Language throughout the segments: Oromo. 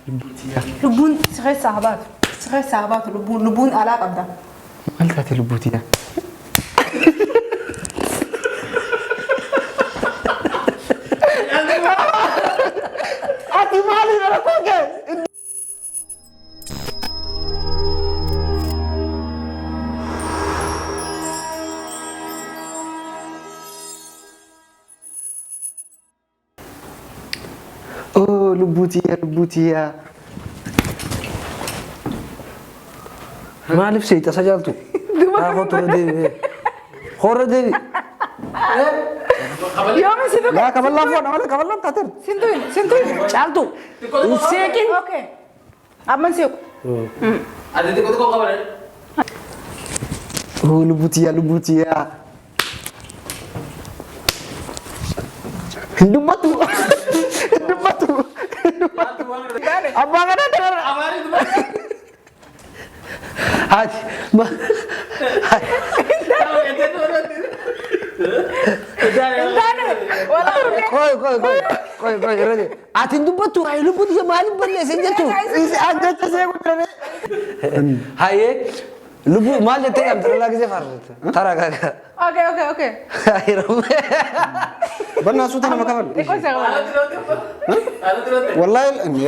لبون صغير صعبات لبون علاقة بده هل تاتي لبوتيا أتي مالي أنا كوكي أوه لبوتيا ما أعرف شيء تسجلته خورة دي يوم سيدو لا قبل لا فون ولا قبل لا تاتر سنتوين شالتو سيكين اوكي أمن سيوك ada di kota kabar Oh lubutiya Hindum batu abang ada amari itu haji Koi ready atin hindum batu ay lubutiya malum balle senjatu ada saya kutere haye lubu mal jate am tara lagi se farret tara gaga اوكي ayram bana suta nama kawan ايكو سيغلا والله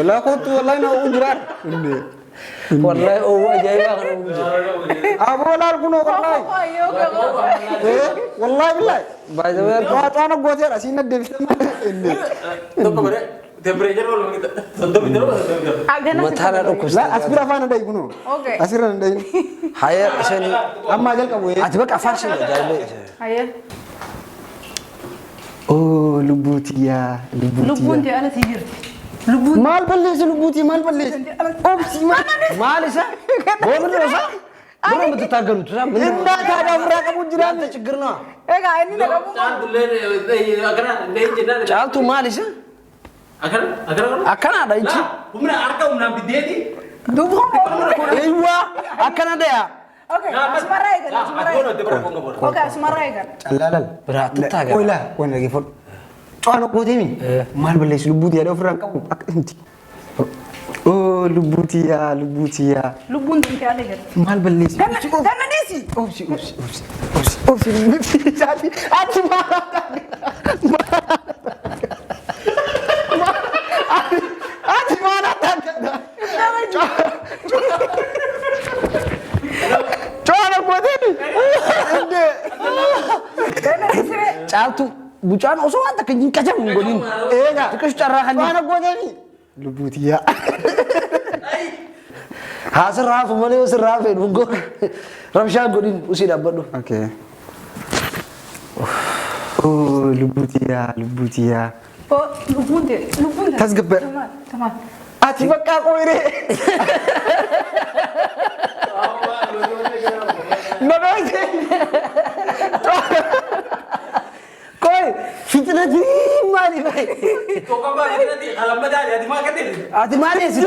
لا كنت والله انا اجرار والله هو جاي اخر ابو لا كنو والله والله بالله باي ذا وير انا غوتير اسين ندبس itu kabar temperature kalau kita tentu betul مثلا لا اسبر فانا داي كنو اوكي اسير داي هيا عشان اما جل كبوي اتبقى فاشل جاي هيا اوه لبوتيا لبون دي انا تيجرتي لبون مال بليس لبوتي مال بليس اوبس مال سا هو من راسا بره بتتاغلوا ترى من انت هذا فراق ابو جيران تشغرنا ايه قاعد اني لو jangan dulu akan ada jenar جالتو مال سا اكن ada انت umna arka umna bideti دوبهم ايوه اكن ada ya اوكي اسمع رايك اوكي اسمع رايك لا berat tetaga oh lah kau lagi fot cono kau temi mal belis lubuti ada orang kamu enti oh lubutia لبون دي انت عليك mal belis انا نسي اوبس jadi ati marah ati marah cono kau temi Caaltu bucaan osoo anta kan kacang godin eega tikas carrahan ana godani lubutiya hasir rafu male usir rafu dungo ramsha godin usi dabbadu okay oh lubutiya لبون دي tasgabbar تمام ati bakka qoire nadoje koi fitna ji mali bhai to kabar nanti alam badal ya dimana kan ini ati mali sih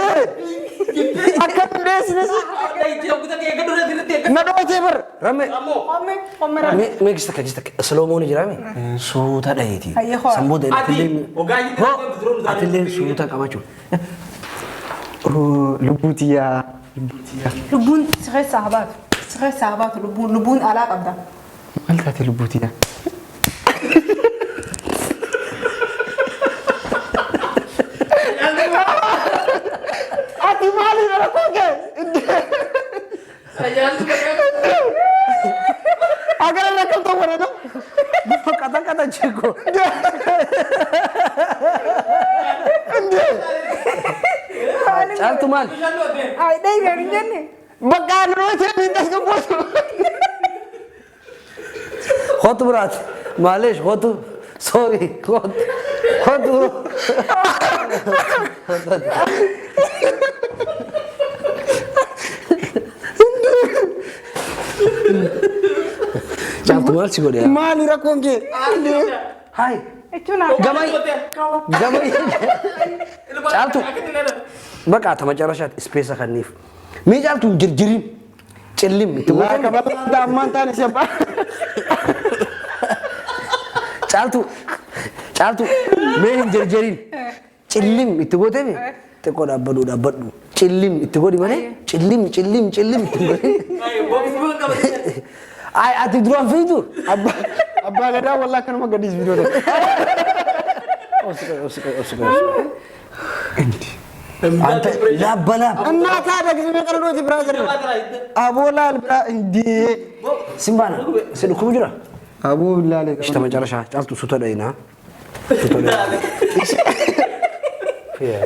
akan des ada itu yang kita kayak kedua nanti nadoje bar rame قمر me gistaka slow mo ni jirame suuta dhayti Ayya kho. samboda ati ogaji atille suuta qamachu oh lubutiya لبون صغير صعبات لبون علاقة بده هل تاتي لبوتيا أتي مالي أنا كوكي أقول لك أنت وين أنا kata Ciko Caltu mal ay day gani jenne Bakan roche nindas ka posto Khot brat malish khot sorry khot Caltu mal Ciko dia Mali rakonge Hai etuna gamay Caltu Baka tamajarashat space khanif Mi caltu jirjirin Celim itu La kabata amantani siapa Caltu Me jirjirin Celim itu gote mi xiqqoo dhaabbadhu. Cillim itti godhi malee cillim itti godhi. Ay ati duraan fiitu. Abbaa gadaa walaa kanuma gadhiis viidiyoo tokko. Osika. Ante labbalaab. Annaa taada gisee qaranooti biraa jira. Aboo laal biraa indee. Simbaana si dhukkubu jira. Aboo laalee. Ishta macarashaa caaltu suuta dhayinaa. Suuta dhayinaa.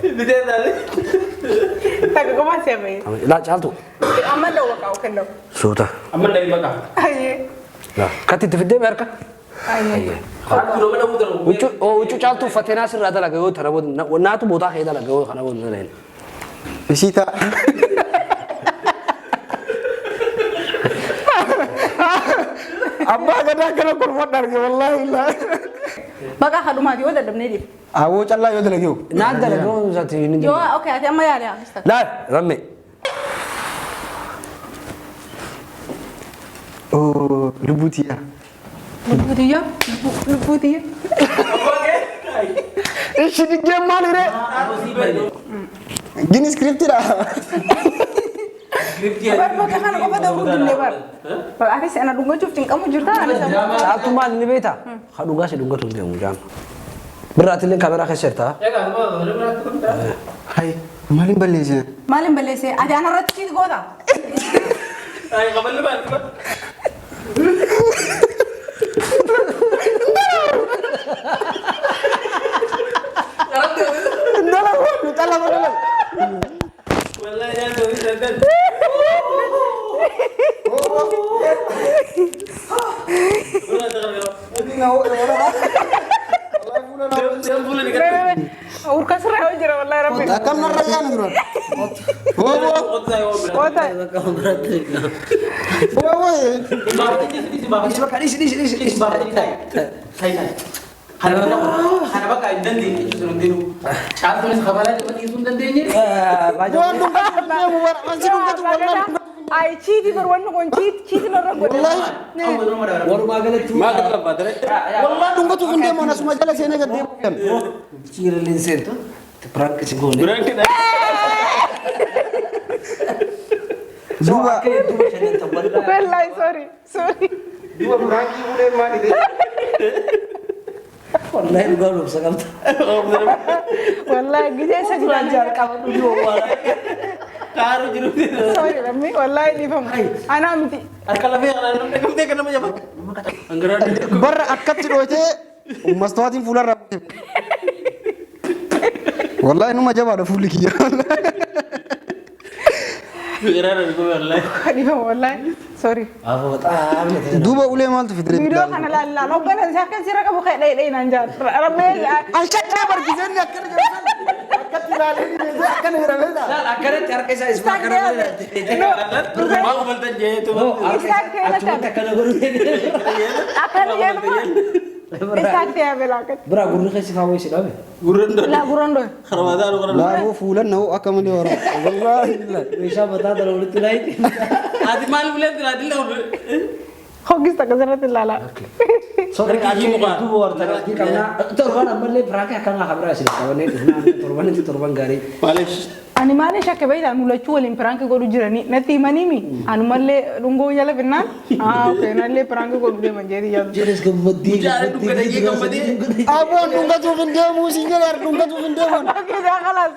Bidee daale. Taka koma sebe. Laa caaltu. Amma da waka kenno. Suuta. Amma dari baka. Aye. Laa katti itti fiddee beerka. Aye. Aku mana muter. Uccu caaltu uffattee sirraa dalaga yoo tana booda naatu boodaa kee dalaga yoo kana booda dalaga. Isiita. Abbaa gadaa kana korfadha arge wallaahi laa. Baka hadumaati yoo dadhabnee deema. Aboo callaa yoo dalageewu. Naa dalaga yoo isaati ni Yoo okay ati amma yaale haa. Laa ramme. Oh lubbuutiya. Lubbuutiya. Ishi diggee maalire? Gini skriptidha. Baka kana qofa ta'uu dinne bar. Baka ati sana dhungachuuf cinqamu jirta ani sama. Caaltu maal ni beektaa? Haa dhugaa si dhungatu hin deemu jaan. Biraatillee kaameraa keessa jirtaa? Hai maaliin balleessee? Maalin balleessee ati ana irratti ciis goota. Ay, kapan lepas? Dalam. Wallahi jangan tuh jangan. Urka serah aja wallahi rabbi. Akan narayan bro. Kota. Ay citi berwarna kon citi orang Wallah dungga tuh kunde mana semua jalan sini gede. Cirelin sentu. Perang ke singgung. Dua. Wallahi sorry. Dua beraki udah mati deh. Wallahi lu belum sekam. Wallahi gede saya Belajar kamu dulu wallahi. Karu jeruk itu. Sorry Rami, wallahi di pam. Anak mati. Kalau dia kalau kamu dia kena macam apa? Anggaran. Bar akat sih doce. Mastuatin fular rap. Wallahi nu macam ada full kia. Anggaran itu wallahi. Di pam wallahi. Sorry. Aku tahu. Dua boleh mal tuh fitri. Video kan la lo kan saya kan sira kamu kayak dai nanjar. Rami. Alshat dia berkisar nggak kerja. Akat tidak ini akan berbeda. Akhirnya cara kisah isma karena Mau belanja itu. Isak akan ya teman. Isak ya belakat. Bra guru kasih kamu isi dame. Gurundo. La gurondo. Ramadan orang. Lah वो फूलन ना वो अकम ले orang. Wallahi. Bisa bata dalam itu lain. Adi mal boleh tidak dulu. Hogis tak kesarat lala. Sorry kaki muka. Itu war tadi karena turban ambil berangkat akan nggak kabar sih. Kawan itu turban gari. Malaysia. Animale shakke bayda nula chuolin prank go jirani nati manimi anumalle rungo yala binna okay nalle prank go de manjeri yalla Jelas gembedi. Abon dungga tuh video musiknya dar dungga tuh video. okay dah khalas